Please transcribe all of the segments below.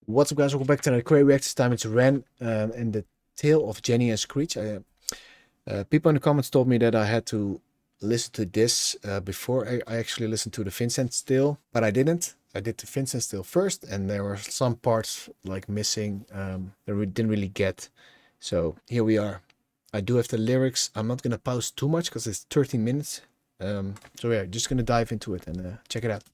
What's up, guys? Welcome back to another Krayreacts. This time it's Ren in the Tale of Jenny Screech. People in the comments told me that I had to listen to this before I actually listened to the Vincent still, but I didn't. I did the Vincent still first, and there were some parts like missing that we didn't really get. So here we are. I do have the lyrics. I'm not gonna pause too much because it's 13 minutes. So yeah, just gonna dive into it and check it out.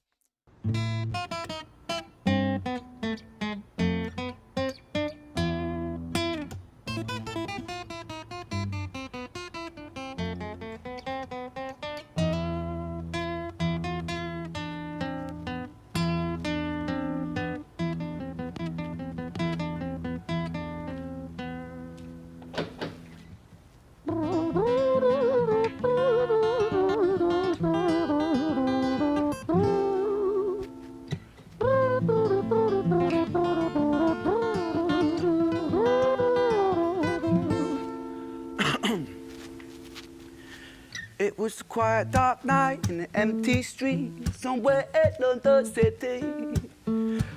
It was a quiet, dark night in an empty street somewhere in London City.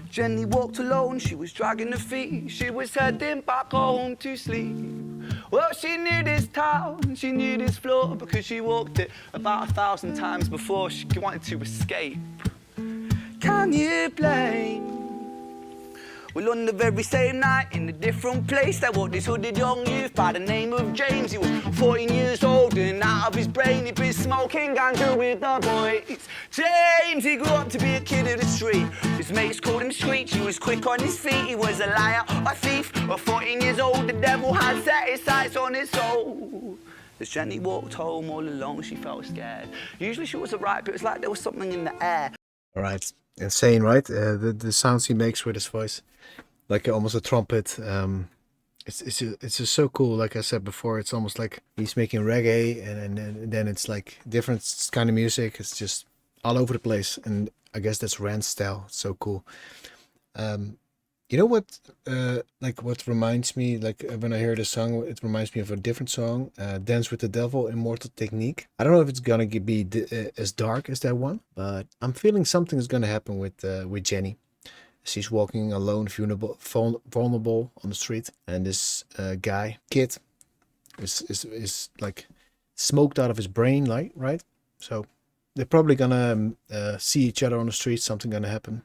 Jenny walked alone, she was dragging her feet. She was heading back home to sleep. Well, she knew this town, she knew this floor, because she walked it about 1,000 times before. She wanted to escape. Can you blame? Well, on the very same night, in a different place, there walked this hooded young youth by the name of James. He was 14 years old and out of his brain. He'd been smoking ganja with the boys. James, he grew up to be a kid of the street. His mates called him Screech. He was quick on his feet. He was a liar, a thief. At 14 years old, the devil had set his sights on his soul. As Jenny walked home all alone, she felt scared. Usually she was alright, but it was like there was something in the air. All right, insane, right? The sounds he makes with his voice, like almost a trumpet. It's just so cool. Like I said before, it's almost like he's making reggae, and then it's like different kind of music. It's just all over the place, and I guess that's Rand's style. It's so cool. You know what? Like what reminds me, like when I hear the song, it reminds me of a different song, "Dance with the Devil," Immortal Technique. I don't know if it's gonna be as dark as that one, but I'm feeling something is gonna happen with Jenny. She's walking alone, vulnerable on the street, and this kid, is like smoked out of his brain, like, right? So they're probably gonna see each other on the street. Something gonna happen.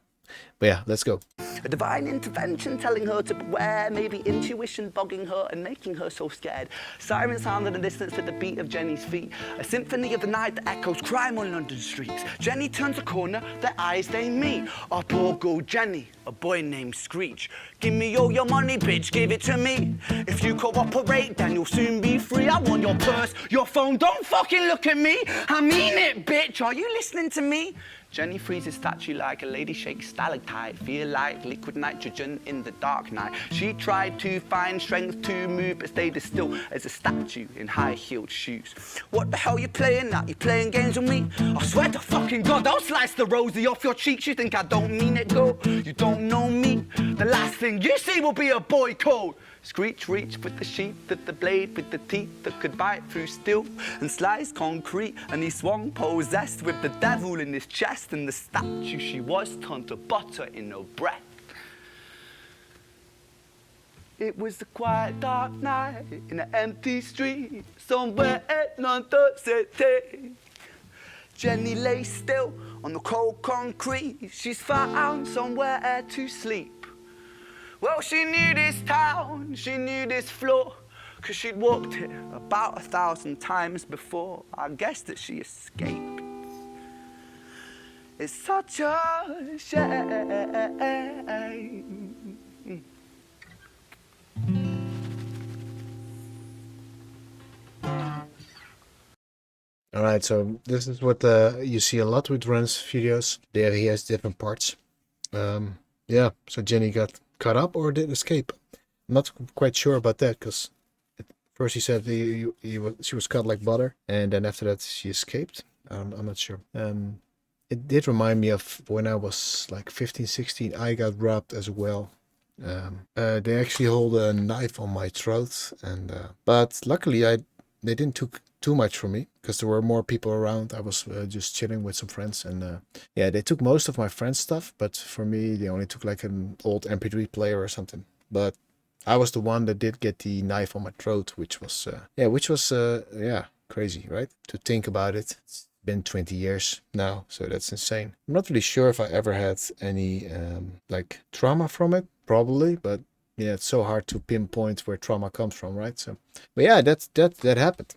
But yeah, let's go. A divine intervention telling her to beware, maybe intuition bogging her and making her so scared. Sirens sound in the distance to the beat of Jenny's feet. A symphony of the night that echoes crime on London streets. Jenny turns a corner, their eyes they meet. Our poor girl Jenny, a boy named Screech. Give me all your money, bitch, give it to me. If you cooperate, then you'll soon be free. I want your purse, your phone, don't fucking look at me. I mean it, bitch, are you listening to me? Jenny freezes statue like a lady shakes stalactite. Feel like liquid nitrogen in the dark night. She tried to find strength to move, but stayed as still as a statue in high-heeled shoes. What the hell you playing at? You playing games with me? I swear to fucking God, I'll slice the rosy off your cheeks. You think I don't mean it, girl? You don't know me. The last thing you see will be a boy code. Screech reached with the sheath of the blade, with the teeth that could bite through steel and slice concrete, and he swung possessed with the devil in his chest, and the statue she was turned to butter in her breath. It was a quiet, dark night in an empty street somewhere in London City. Jenny lay still on the cold concrete. She's found somewhere to sleep. Well, she knew this town, she knew this floor, 'cause she'd walked it about 1,000 times before. I guess that she escaped. It's such a shame. All right, so this is what you see a lot with Ren's videos. There he has different parts. Yeah, so Jenny got cut up or did escape. I'm not quite sure about that, because first he said she was cut like butter, and then after that she escaped. I'm not sure. It did remind me of when I was like 15, 16, I got robbed as well. They actually hold a knife on my throat, and but luckily they didn't took too much for me because there were more people around. I was just chilling with some friends, and yeah, they took most of my friends' stuff, but for me, they only took like an old MP3 player or something. But I was the one that did get the knife on my throat, which was yeah, crazy, right? To think about it. It's been 20 years now, so that's insane. I'm not really sure if I ever had any like trauma from it, probably, but yeah, it's so hard to pinpoint where trauma comes from, right? So, but yeah, that happened.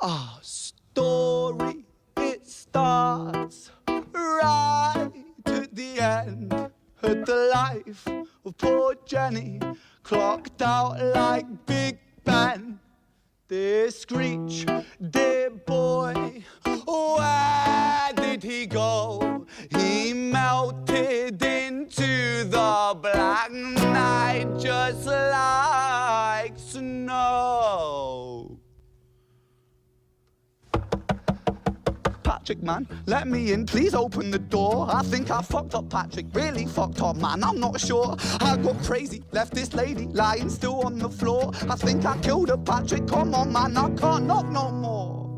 Our story, it starts right at the end. At the life of poor Jenny, clocked out like Big Ben. Dear Screech, dear boy, where did he go? He melted into the black night just like snow. Patrick, man, let me in, please open the door. I think I fucked up, Patrick, really fucked up, man, I'm not sure. I got crazy, left this lady lying still on the floor. I think I killed her, Patrick, come on, man, I can't knock no more.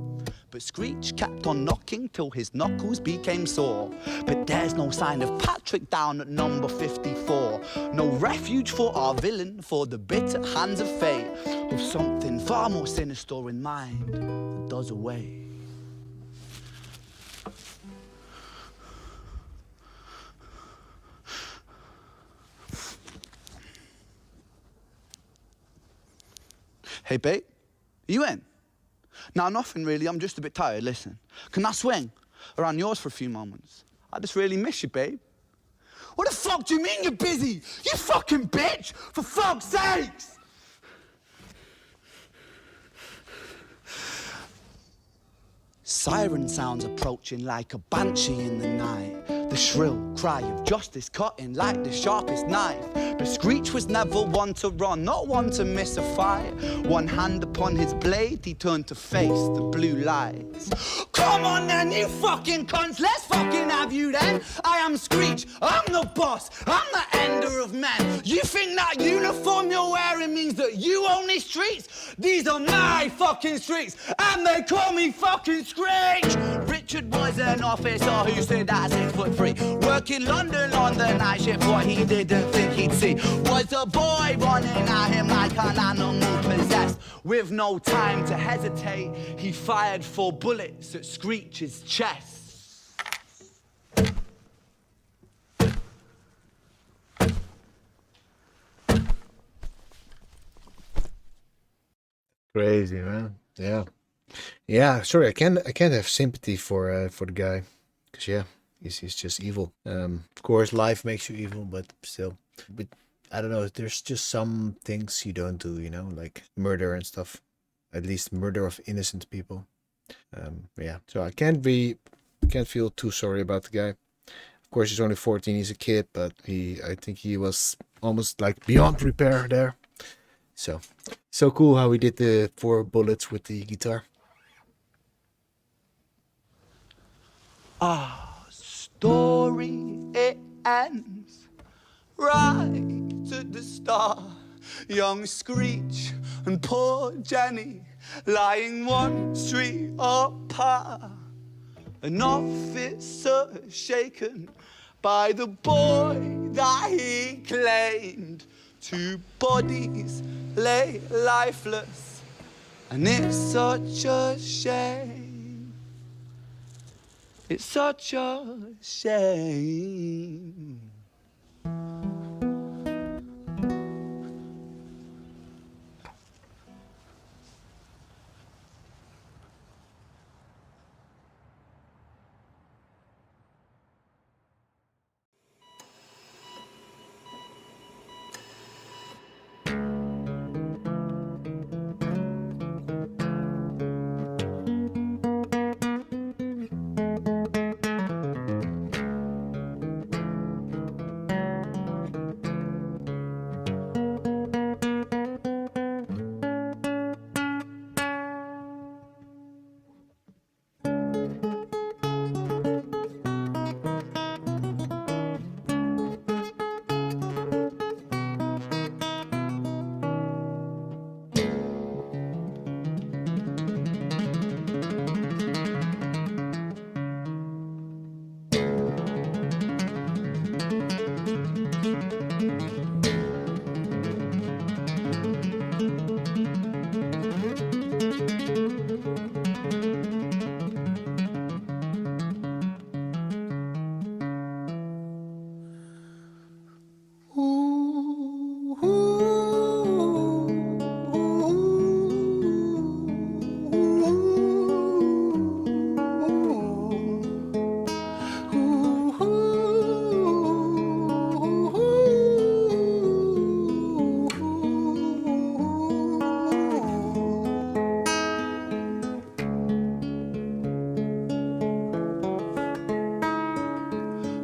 But Screech kept on knocking till his knuckles became sore. But there's no sign of Patrick down at number 54. No refuge for our villain, for the bitter hands of fate, with something far more sinister in mind that does away. Hey, babe, you in? Nah, nothing really, I'm just a bit tired, listen. Can I swing around yours for a few moments? I just really miss you, babe. What the fuck do you mean you're busy? You fucking bitch, for fuck's sakes! Siren sounds approaching like a banshee in the night. The shrill cry of justice cutting like the sharpest knife. But Screech was never one to run, not one to miss a fight. One hand upon his blade, he turned to face the blue lights. Come on then, you fucking cunts, let's fucking have you then. I am Screech, I'm the boss, I'm the ender of men. You think that uniform you're wearing means that you own these streets? These are my fucking streets, and they call me fucking Screech. Richard was an officer who stood at 6'3", working London on the night shift. What he didn't think he'd see was a boy running at him like an animal possessed. With no time to hesitate, he fired 4 bullets at Screech's chest. Crazy, man. Yeah. Yeah, sorry, I can't have sympathy for the guy, because yeah, he's just evil. Of course, life makes you evil, but still, but I don't know. There's just some things you don't do, you know, like murder and stuff. At least murder of innocent people. Yeah, so I can't feel too sorry about the guy. Of course, he's only 14. He's a kid, but I think he was almost like beyond repair there. So cool how he did the 4 bullets with the guitar. Our story, it ends right at the start. Young Screech and poor Jenny lying 1 street apart. An officer shaken by the boy that he claimed. 2 bodies lay lifeless, and it's such a shame. It's such a shame.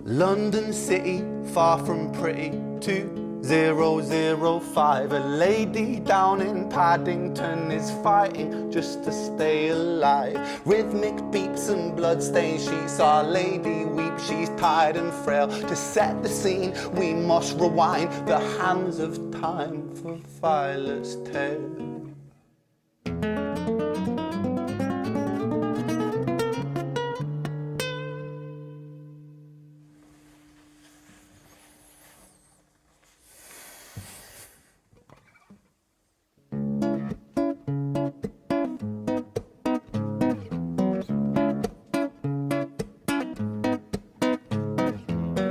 London City, far from pretty, 2005. A lady down in Paddington is fighting just to stay alive. Rhythmic beats and bloodstained sheets, our lady weeps, she's tired and frail. To set the scene, we must rewind the hands of time for Violet's tale.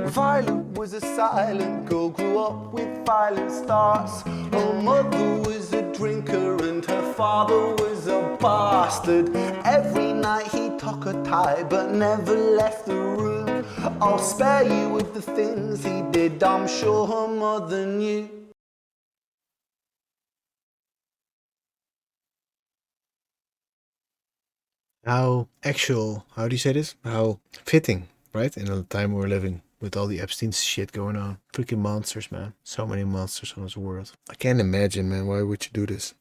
Violet was a silent girl, grew up with violent starts. Her mother was a drinker and her father was a bastard. Every night he took her tie but never left the room. I'll spare you of the things he did, I'm sure her mother knew. How actual, how do you say this? How fitting, right? In the time we're living with all the Epstein shit going on. Freaking monsters, man. So many monsters on this world. I can't imagine, man. Why would you do this?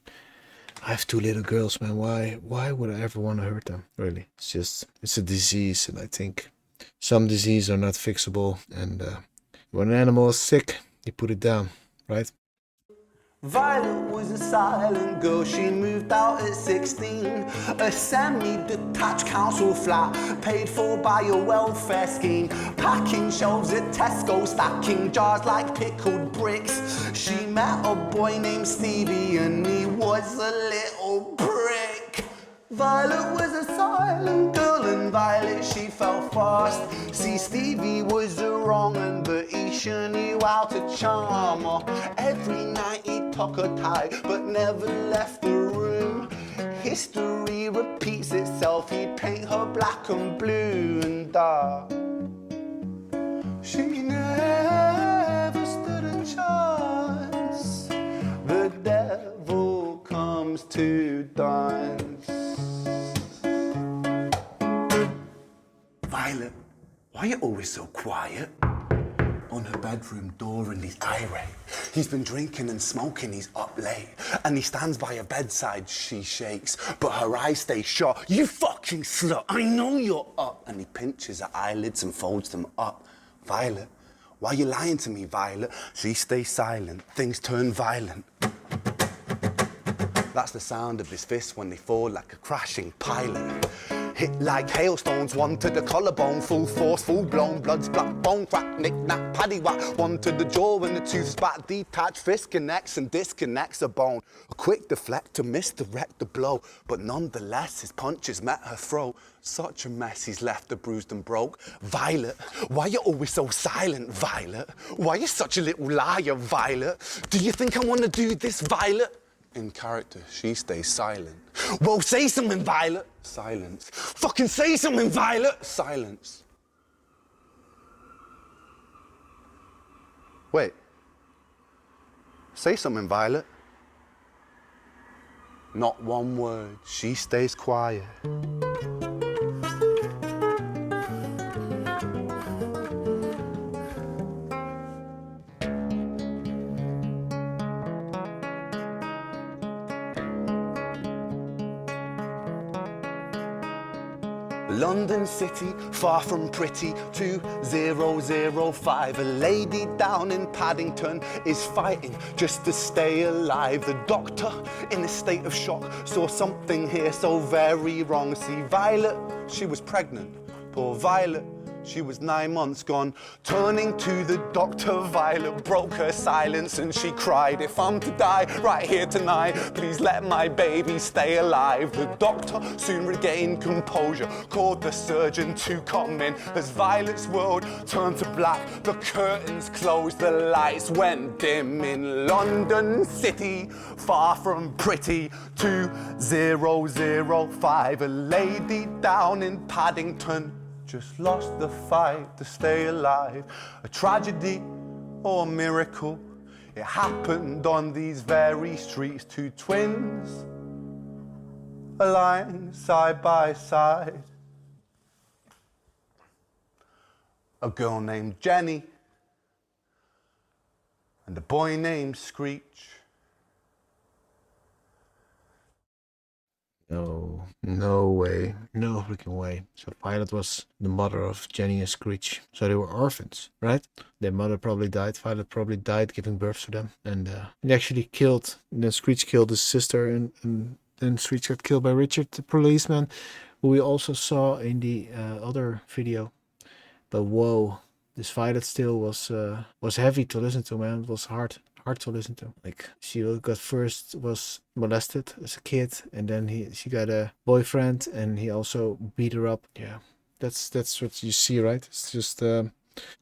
I have 2 little girls, man. Why would I ever want to hurt them? Really? It's just, it's a disease. And I think some diseases are not fixable. And when an animal is sick, you put it down, right? Violet was a silent girl, she moved out at 16. A semi-detached council flat, paid for by a welfare scheme. Packing shelves at Tesco, stacking jars like pickled bricks. She met a boy named Stevie and he was a little prick. Violet was a silent girl and Violet she fell fast. See, Stevie was a wrong un, but he sure knew how to charm her. Every night he took her tie but never left the room. History repeats itself, he'd paint her black and blue and dark. She never stood a chance. The devil comes to dance. Violet, why are you always so quiet? On her bedroom door and he's irate. He's been drinking and smoking, he's up late. And he stands by her bedside, she shakes, but her eyes stay shut. You fucking slut, I know you're up. And he pinches her eyelids and folds them up. Violet, why are you lying to me, Violet? She stays silent, things turn violent. That's the sound of his fists when they fall like a crashing pilot. hit like hailstones. One to the collarbone, full force, full blown. Blood's black bone, crack, knick, knack, paddy whack. One to the jaw and the tooth spat. Detached fist connects and disconnects a bone. A quick deflect to misdirect the blow. But nonetheless, his punches met her throat. Such a mess, he's left her bruised and broke. Violet, why you always so silent, Violet? Why you such a little liar, Violet? Do you think I want to do this, Violet? In character, she stays silent. Well, say something, Violet. Silence. Fucking say something, Violet. Silence. Wait. Say something, Violet. Not one word. She stays quiet. London City, far from pretty, 2005. A lady down in Paddington is fighting just to stay alive. The doctor, in a state of shock, saw something here so very wrong. See, Violet, she was pregnant. Poor Violet, she was 9 months gone. Turning to the doctor, Violet broke her silence and she cried, if I'm to die right here tonight, please let my baby stay alive. The doctor soon regained composure, called the surgeon to come in. As Violet's world turned to black, the curtains closed, the lights went dim. In London City, far from pretty, 2005. A lady down in Paddington just lost the fight to stay alive. A tragedy or a miracle, it happened on these very streets. Two twins aligned side by side. A girl named Jenny and a boy named Screech. No way. No freaking way. So Violet was the mother of Jenny and Screech. So they were orphans, right? Their mother probably died. Violet probably died giving birth to them. And he actually killed, and then Screech killed his sister, and then Screech got killed by Richard, the policeman, who we also saw in the other video. But whoa, this Violet still was heavy to listen to, man. It was hard to listen to. Like, she was molested as a kid, and then she got a boyfriend, and he also beat her up. Yeah, that's what you see, right? It's just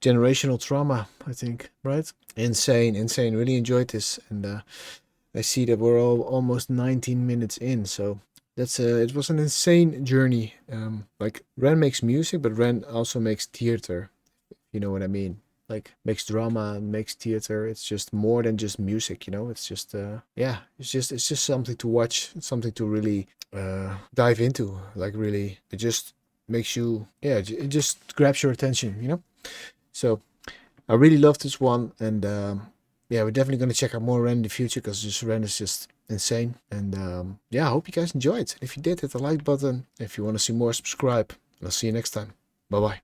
generational trauma, I think, right? Insane. Really enjoyed this, and I see that we're all almost 19 minutes in, so that's it was an insane journey. Like, Ren makes music, but Ren also makes theater. You know what I mean? Like, makes drama, makes theater. It's just more than just music, you know. It's just yeah, it's just something to watch, something to really dive into. Like, really, it just makes you, yeah, it just grabs your attention, you know. So I really love this one, and yeah, we're definitely gonna check out more Ren in the future, because this Ren is just insane. And yeah, I hope you guys enjoyed. If you did, hit the like button. If you want to see more, subscribe. I'll see you next time. Bye bye.